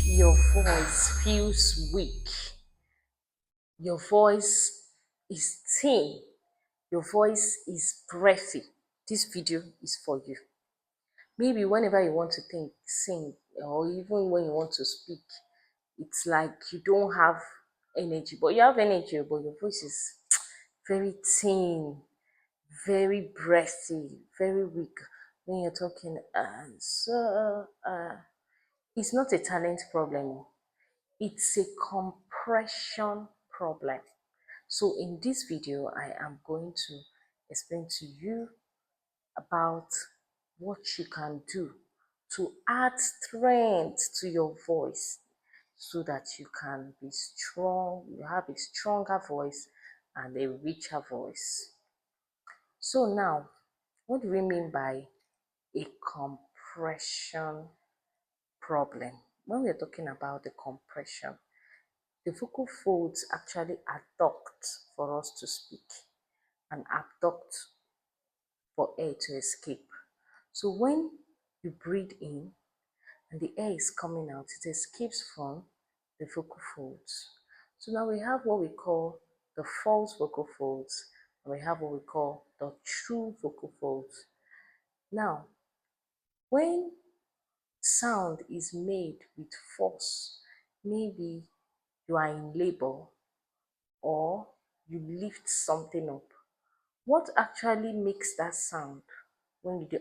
your voice feels weak, your voice is thin, your voice is breathy, this video is for you. Maybe whenever you want to think, sing, or even when you want to speak, it's like you don't have energy, but you have energy, but your voice is very thin, very breathy, very weak when you're talking. It's not a talent problem, it's a compression problem. So in this video, I am going to explain to you about what you can do to add strength to your voice so that you can be strong, you have a stronger voice and a richer voice. So now, what do we mean by a compression problem? When we're talking about the compression, the vocal folds actually adduct for us to speak and abduct for air to escape. So when you breathe in and the air is coming out, it escapes from the vocal folds. So now we have what we call the false vocal folds, and we have what we call the true vocal folds. Now, when sound is made with force, maybe you are in labor or you lift something up, what actually makes that sound when you do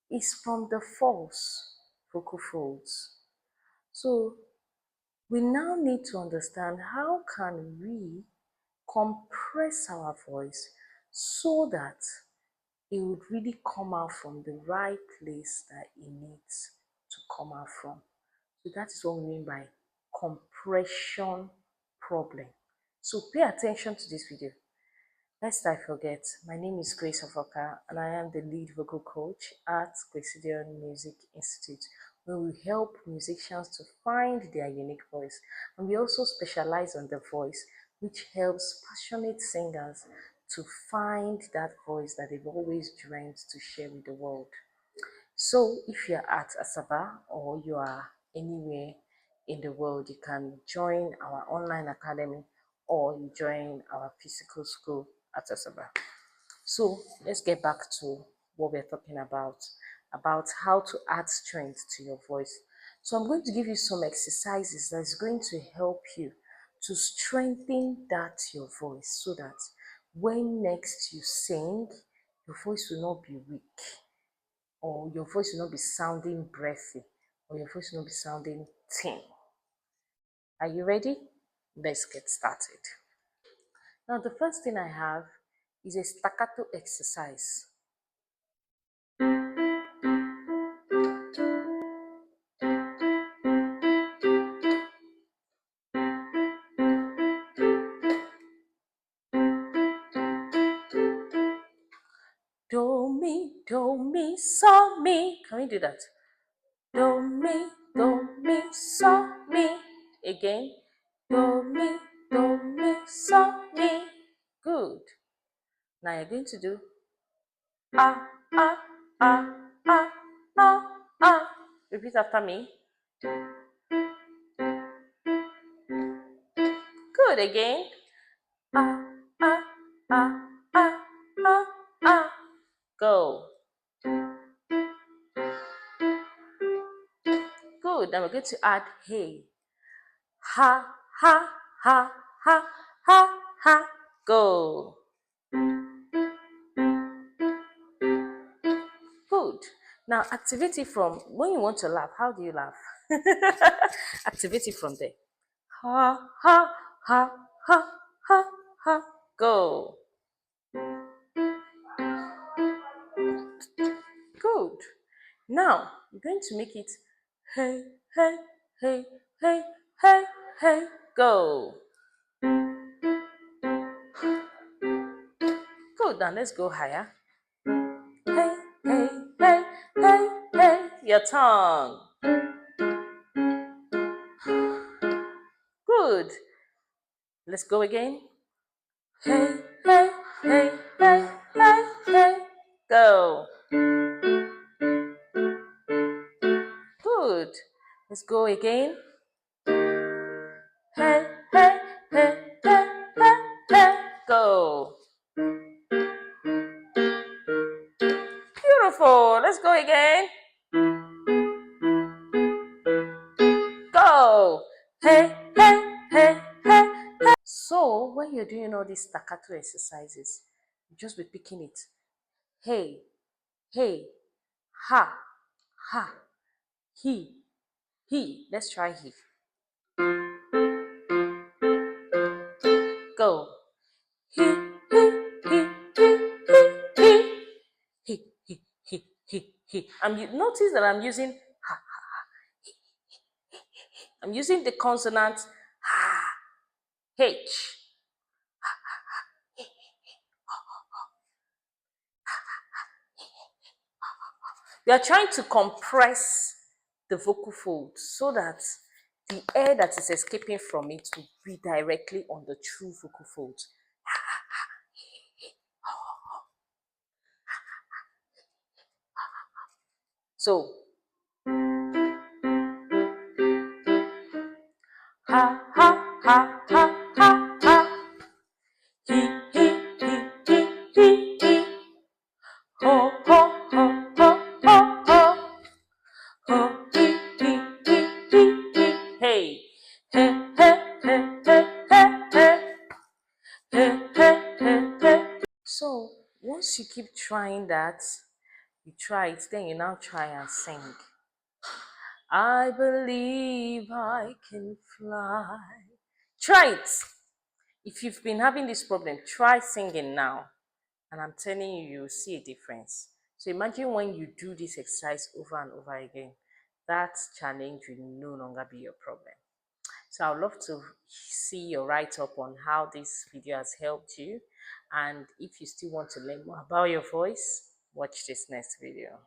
is from the false vocal folds. So we now need to understand how can we compress our voice so that it would really come out from the right place that it needs to come out from. So that is what we mean by compression problem. So pay attention to this video. Lest I forget, my name is Grace Ofoka and I am the lead vocal coach at Graciedion Music Institute, where we help musicians to find their unique voice. And we also specialize on the voice, which helps passionate singers to find that voice that they've always dreamed to share with the world. So if you're at Asaba or you are anywhere in the world, you can join our online academy or you join our physical school at Asaba. So let's get back to what we're talking about how to add strength to your voice. So I'm going to give you some exercises that's going to help you to strengthen that your voice so that when next you sing, your voice will not be weak, or your voice will not be sounding breathy, or your voice will not be sounding thin. Are you ready? Let's get started. Now, the first thing I have is a staccato exercise. Do, mi, so, mi. Can we do that? Do, mi, so, mi. Again. Do, mi, so, mi. Good. Now you're going to do ah, ah, ah, ah, ah, ah. Repeat after me. Good again. Ah, ah, ah, ah, ah, ah. Go. Good. Now we're going to add hey. Ha, ha, ha, ha, ha, ha. Go. Good. Now activate it from when you want to laugh. How do you laugh? Activate it from there. Ha, ha, ha, ha, ha, ha. Go. Good. Now you're going to make it hey, hey, hey, hey, hey, hey, go. Good. Now let's go higher. Hey, hey, hey, hey, hey. Your tongue. Good. Let's go again. Hey, hey, hey, hey, hey, hey. Go. Good. Let's go again. Hey, hey, hey, hey, hey, hey. Go. Beautiful. Let's go again. Go. Hey, hey, hey, hey. So when you're doing all these staccato exercises, you just be picking it. Hey, hey, ha, ha, he. Let's try he. Go. He, he, he. Notice that I'm using ha. I'm using the consonant ha, h. We are trying to compress the vocal folds so that the air that is escaping from it will be directly on the true vocal folds. So, ha, ha, ha, ha, ha, ha. He, he. Ho, ho, ho, ho, ho, ho. Ho, he. Hey, hey, hey, hey, hey, hey, hey. So, once you keep trying that, you try it, then you now try and sing. I believe I can fly. Try it. If you've been having this problem, try singing now. And I'm telling you, you'll see a difference. So imagine when you do this exercise over and over again, that challenge will no longer be your problem. So I'd love to see your write-up on how this video has helped you. And if you still want to learn more about your voice, watch this next video.